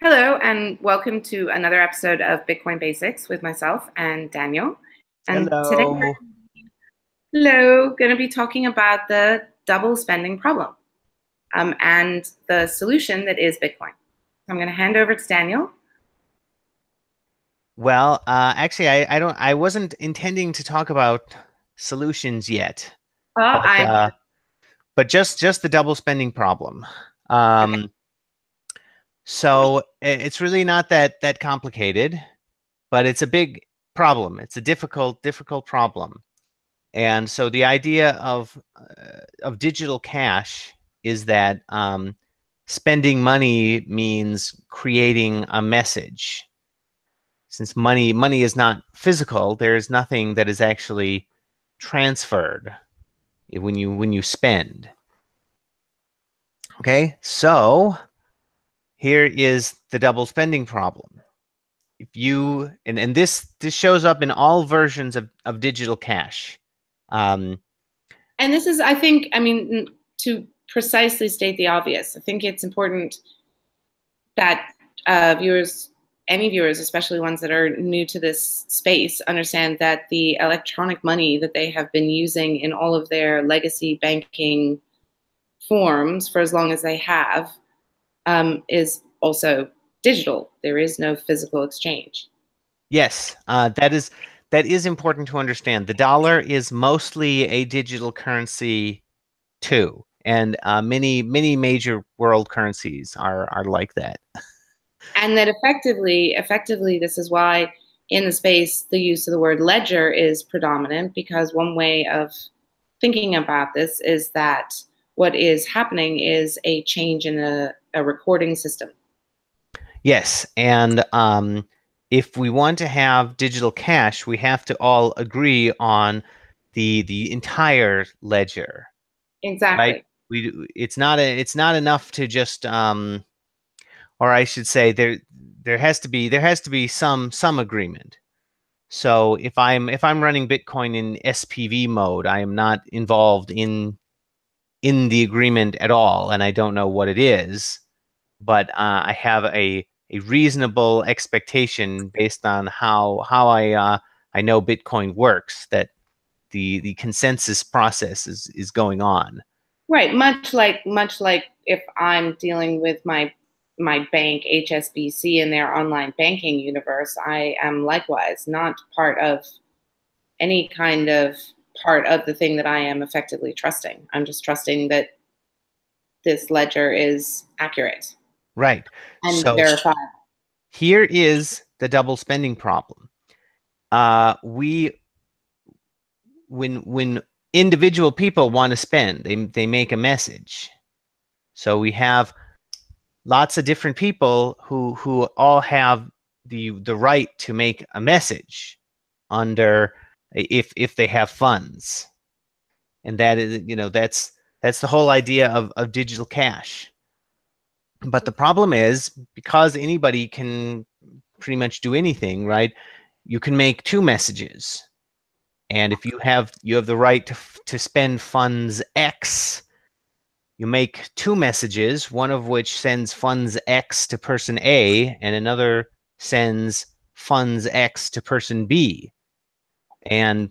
Hello, and welcome to another episode of Bitcoin Basics with myself and Daniel. And today, Hello. hello, going to be talking about the double spending problem and the solution that is Bitcoin. So I'm going to hand over to Daniel. Well, actually, I wasn't intending to talk about solutions yet, Oh, but I'm just the double spending problem. okay. So it's really not that complicated, but it's a big problem. It's a difficult problem. And so the idea of digital cash is that spending money means creating a message. Since money is not physical, there is nothing that is actually transferred when you spend. Okay, so here is the double spending problem. If you and this shows up in all versions of digital cash. And this is, I think, I mean, to precisely state the obvious, I think it's important that any viewers, especially ones that are new to this space, understand that the electronic money that they have been using in all of their legacy banking forms for as long as they have is also digital. There is no physical exchange. Yes, that is important to understand. The dollar is mostly a digital currency too, and many major world currencies are like that. And that effectively, this is why in the space the use of the word ledger is predominant, because one way of thinking about this is that what is happening is a change in a recording system. Yes, and if we want to have digital cash, we have to all agree on the entire ledger, right? Exactly. It's not enough to just or I should say there has to be some agreement. So if I'm running Bitcoin in SPV mode, I am not involved in the agreement at all, and I don't know what it is, but I have a reasonable expectation based on how I know Bitcoin works, that the consensus process is going on. Right. Much like if I'm dealing with my bank HSBC in their online banking universe, I am likewise not part of any kind of part of the thing that I am effectively trusting. I'm just trusting that this ledger is accurate Right. and So verified. here is the double spending problem. We when individual people want to spend, they make a message. So we have lots of different people who all have the right to make a message under if they have funds. And that is, that's the whole idea of digital cash. But the problem is, because anybody can pretty much do anything, right? You can make two messages. And if you have the right to spend funds X, you make two messages, one of which sends funds X to person A and another sends funds X to person B. And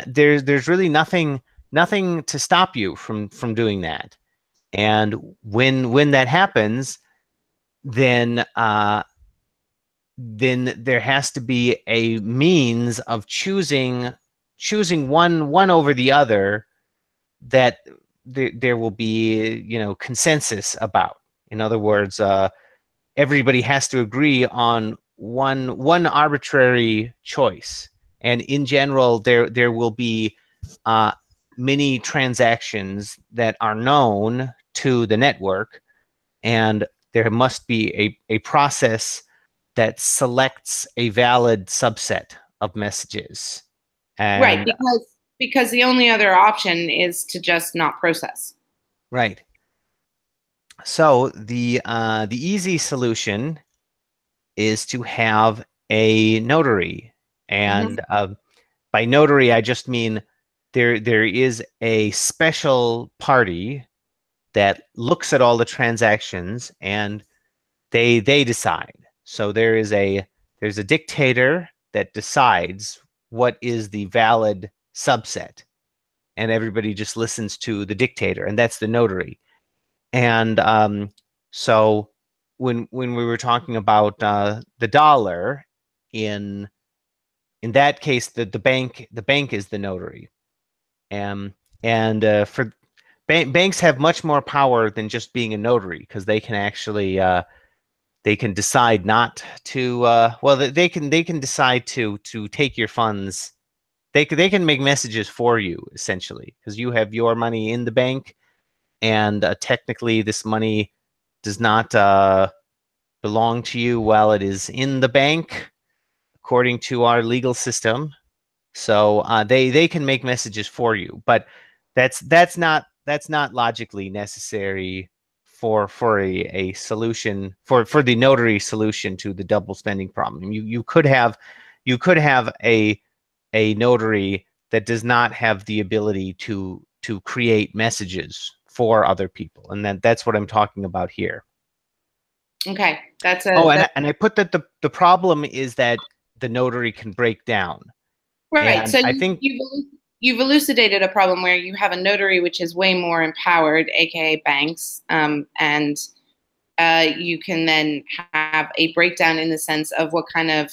there's really nothing to stop you from doing that. And when that happens, then then there has to be a means of choosing one over the other that there will be, consensus about. In other words, everybody has to agree on one arbitrary choice, and in general, there will be many transactions that are known to the network, and there must be a process that selects a valid subset of messages. Right, And because the only other option is to just not process. right. So the easy solution is to have a notary, Mm-hmm. and by notary I just mean there is a special party that looks at all the transactions and they decide. So there's a dictator that decides what is the valid subset, and everybody just listens to the dictator, and that's the notary. And so when we were talking about the dollar, in that case, the bank is the notary. And for banks have much more power than just being a notary, because they can actually they can decide not to well, they can decide to take your funds. They can make messages for you, essentially, because you have your money in the bank, and technically this money does not belong to you while it is in the bank, according to our legal system. So they can make messages for you, but that's not logically necessary for a solution, for the notary solution to the double spending problem. You could have a notary that does not have the ability to create messages for other people, and that's what I'm talking about here. Okay, that's and I put that the problem is that the notary can break down. right. And So I think you've elucidated a problem where you have a notary which is way more empowered, aka banks, and you can then have a breakdown in the sense of what kind of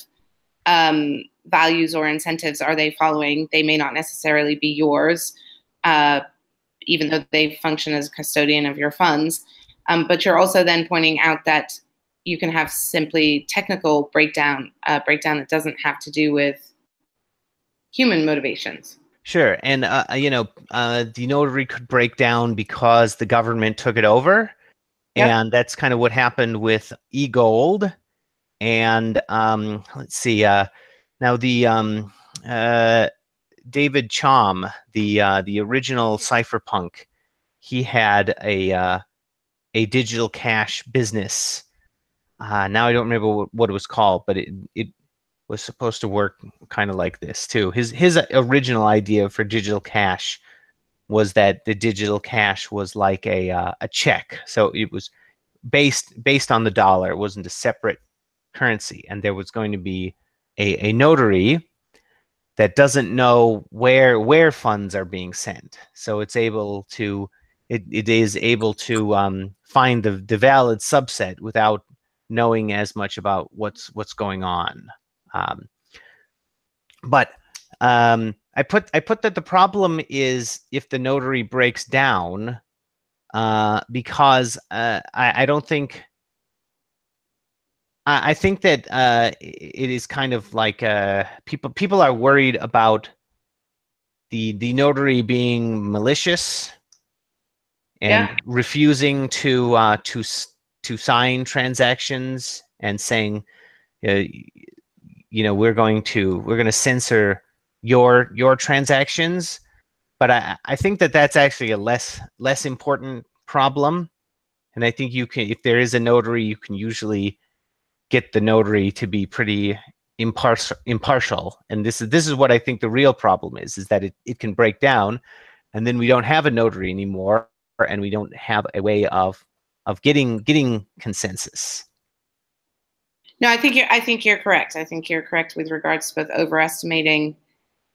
values or incentives are they following. They may not necessarily be yours, even though they function as a custodian of your funds. But you're also then pointing out that you can have simply technical breakdown that doesn't have to do with human motivations. Sure. And the notary could break down because the government took it over. Yep. And that's kind of what happened with e-gold. And let's see. Now the David Chaum, the original cypherpunk, he had a digital cash business. Now I don't remember what it was called, but it was supposed to work kind of like this too. His original idea for digital cash was that the digital cash was like a check, so it was based on the dollar. It wasn't a separate currency, and there was going to be a notary that doesn't know where funds are being sent, so it's able to it is able to find the valid subset without knowing as much about what's going on. But I put that the problem is if the notary breaks down, because I don't think. I think that it is kind of like people are worried about the notary being malicious and refusing to sign transactions and saying, we're going to censor your transactions. But I think that that's actually a less important problem. And I think you can, if there is a notary, you can usually get the notary to be pretty impartial. And this is what I think the real problem is that it can break down, and then we don't have a notary anymore, and we don't have a way of getting consensus. No, I think you're correct. I think you're correct with regards to both overestimating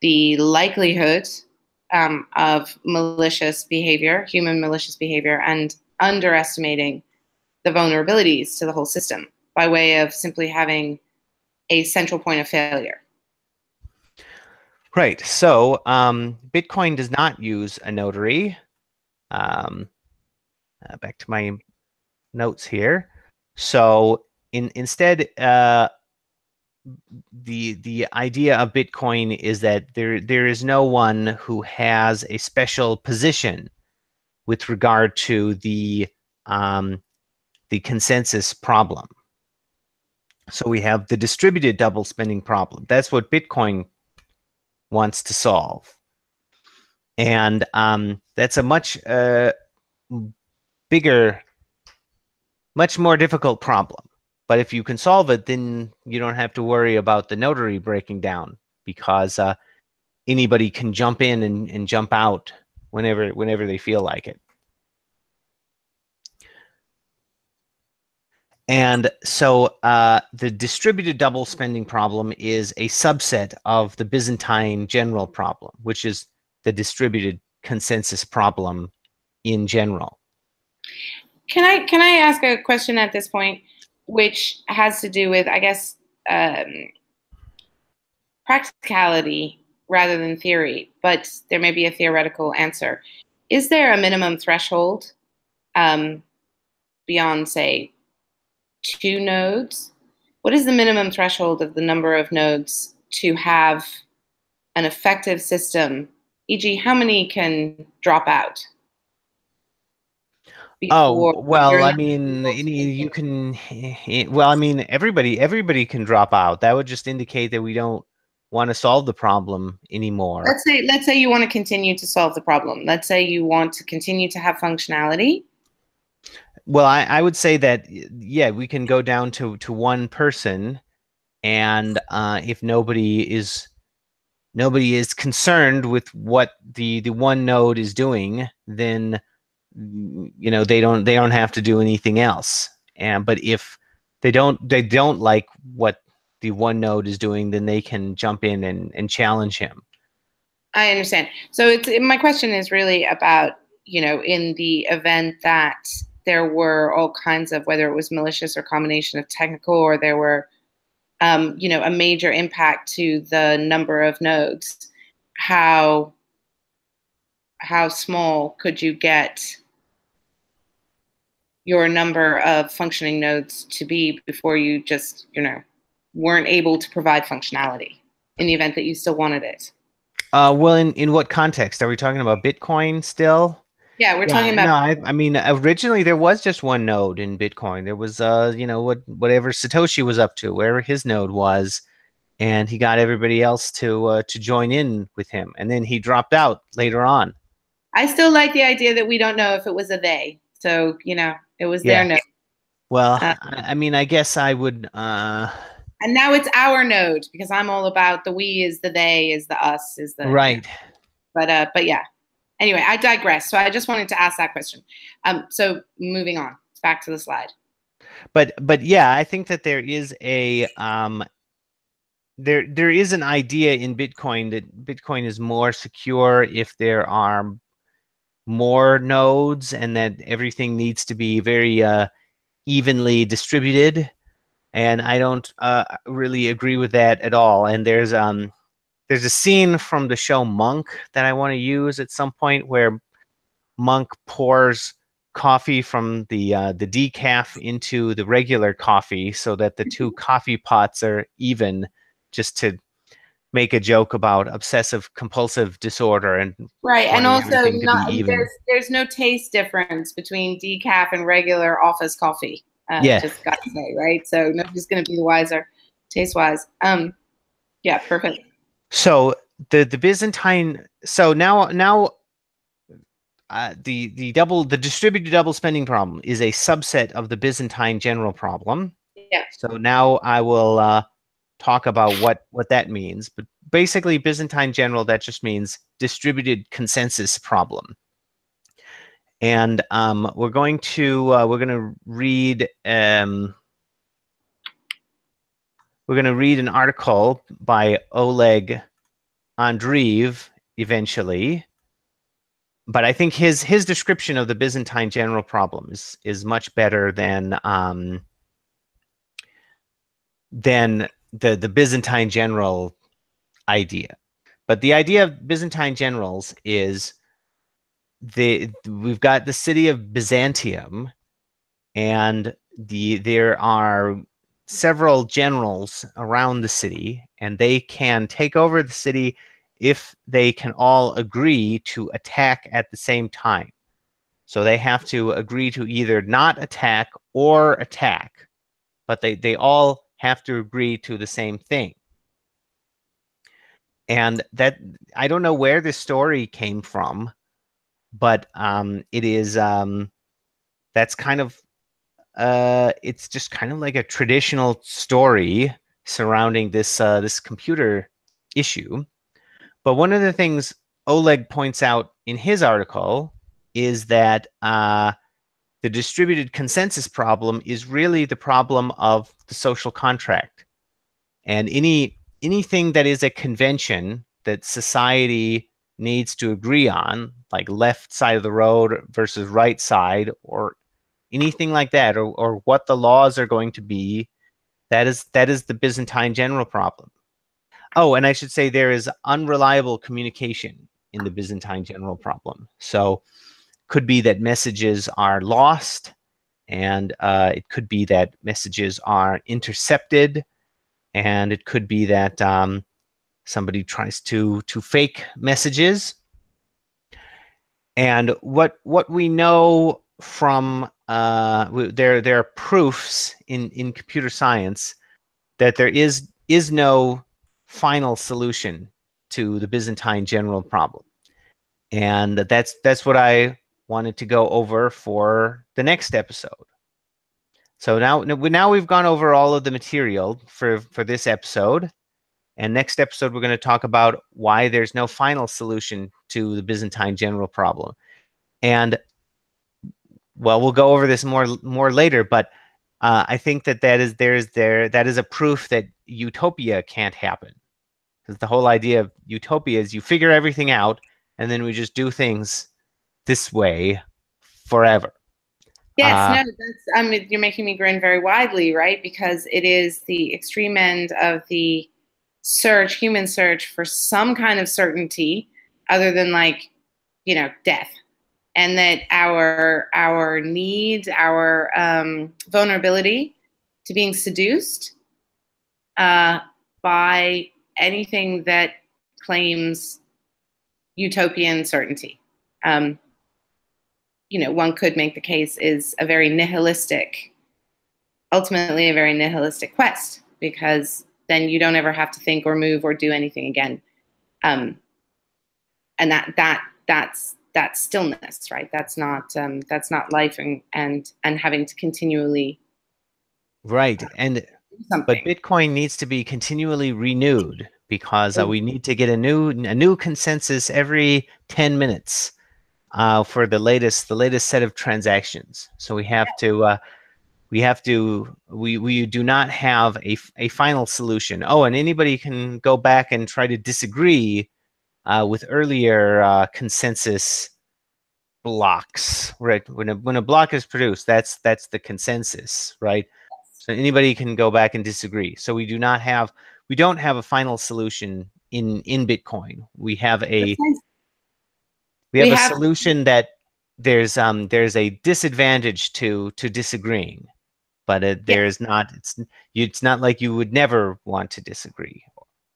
the likelihood of malicious behavior, human malicious behavior, and underestimating the vulnerabilities to the whole system by way of simply having a central point of failure. Right. So Bitcoin does not use a notary. Back to my notes here. So instead, the idea of Bitcoin is that there is no one who has a special position with regard to the consensus problem. So we have the distributed double spending problem. That's what Bitcoin wants to solve. And that's a much bigger, much more difficult problem. But if you can solve it, then you don't have to worry about the notary breaking down, because anybody can jump in and jump out whenever they feel like it. And so the distributed double spending problem is a subset of the Byzantine general problem, which is the distributed consensus problem in general. Can I ask a question at this point, which has to do with, I guess, practicality rather than theory, but there may be a theoretical answer. Is there a minimum threshold beyond, say, 2 nodes? What is the minimum threshold of the number of nodes to have an effective system? E.g., how many can drop out? Oh, well, I mean, you can, well, I mean, everybody can drop out. That would just indicate that we don't want to solve the problem anymore. Let's say you want to continue to solve the problem. Let's say you want to continue to have functionality. Well, I would say that, yeah, we can go down to one person, and if nobody is concerned with what the one node is doing, then they don't have to do anything else. But if they don't like what the one node is doing, then they can jump in and challenge him. I understand. So my question is really about, in the event that there were all kinds of, whether it was malicious or combination of technical, or there were a major impact to the number of nodes, how small could you get your number of functioning nodes to be before you just, weren't able to provide functionality in the event that you still wanted it? Well, in what context? Are we talking about Bitcoin still? Yeah, we're talking about. No, I mean, originally there was just one node in Bitcoin. There was, whatever Satoshi was up to, wherever his node was, and he got everybody else to join in with him, and then he dropped out later on. I still like the idea that we don't know if it was a they. So, it was their node. Well, I mean, I guess I would. And now it's our node, because I'm all about the we is the they is the us is the right. But yeah. Anyway, I digress. So I just wanted to ask that question. So moving on, back to the slide. But yeah, I think that there is a there is an idea in Bitcoin that Bitcoin is more secure if there are more nodes, and that everything needs to be very evenly distributed. And I don't really agree with that at all. And there's a scene from the show Monk that I want to use at some point, where Monk pours coffee from the decaf into the regular coffee so that the two coffee pots are even, just to make a joke about obsessive compulsive disorder and right. And also, there's no taste difference between decaf and regular office coffee. Just got to say, right? So nobody's going to be the wiser taste wise. Yeah, perfect. So the Byzantine. So now the distributed double spending problem is a subset of the Byzantine general problem. Yeah. So now I will talk about what that means. But basically, Byzantine general, that just means distributed consensus problem. And we're going to read an article by Oleg Andreev eventually. But I think his description of the Byzantine general problem is much better than the Byzantine general idea. But the idea of Byzantine generals is we've got the city of Byzantium, and there are several generals around the city, and they can take over the city if they can all agree to attack at the same time. So they have to agree to either not attack or attack, but they all have to agree to the same thing. And that, I don't know where this story came from, but it is that's kind of it's just kind of like a traditional story surrounding this this computer issue. But one of the things Oleg points out in his article is that the the distributed consensus problem is really the problem of the social contract. And anything that is a convention that society needs to agree on, like left side of the road versus right side, or anything like that, or what the laws are going to be, that is the Byzantine general problem. Oh, and I should say there is unreliable communication in the Byzantine general problem. So could be that messages are lost, and it could be that messages are intercepted, and it could be that somebody tries to fake messages. And what we know from there are proofs in computer science that there is no final solution to the Byzantine general problem, and that's what I wanted to go over for the next episode. So now we've gone over all of the material for this episode. And next episode, we're going to talk about why there's no final solution to the Byzantine general problem. And, well, we'll go over this more later, but I think that is a proof that utopia can't happen. Because the whole idea of utopia is you figure everything out, and then we just do things this way forever. Yes, no, that's, you're making me grin very widely, right? Because it is the extreme end of the human search for some kind of certainty other than, like, death. And that our need, our vulnerability to being seduced by anything that claims utopian certainty. One could make the case is ultimately a very nihilistic quest, because then you don't ever have to think or move or do anything again. And that's stillness, right? That's not life and having to continually. Right. But Bitcoin needs to be continually renewed, because we need to get a new consensus every 10 minutes for the latest set of transactions. So we do not have a final solution. Oh, and anybody can go back and try to disagree with earlier consensus blocks, right? When a block is produced, that's the consensus, right? So anybody can go back and disagree. So we don't have a final solution in Bitcoin. We have a solution that there's a disadvantage to disagreeing, but there's not. It's not like you would never want to disagree.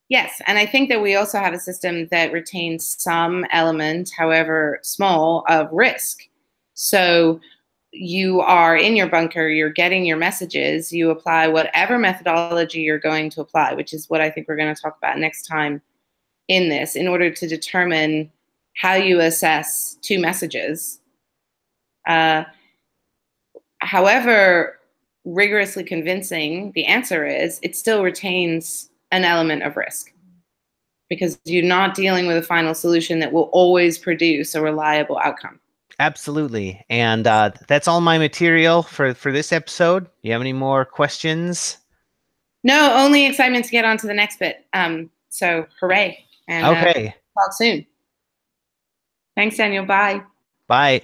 Yes, and I think that we also have a system that retains some element, however small, of risk. So you are in your bunker, you're getting your messages, you apply whatever methodology you're going to apply, which is what I think we're going to talk about next time in this, in order to determine how you assess two messages. However rigorously convincing the answer is, it still retains an element of risk, because you're not dealing with a final solution that will always produce a reliable outcome. Absolutely. And that's all my material for this episode. Do you have any more questions? No, only excitement to get on to the next bit. So hooray. And okay. Talk soon. Thanks, Daniel. Bye. Bye.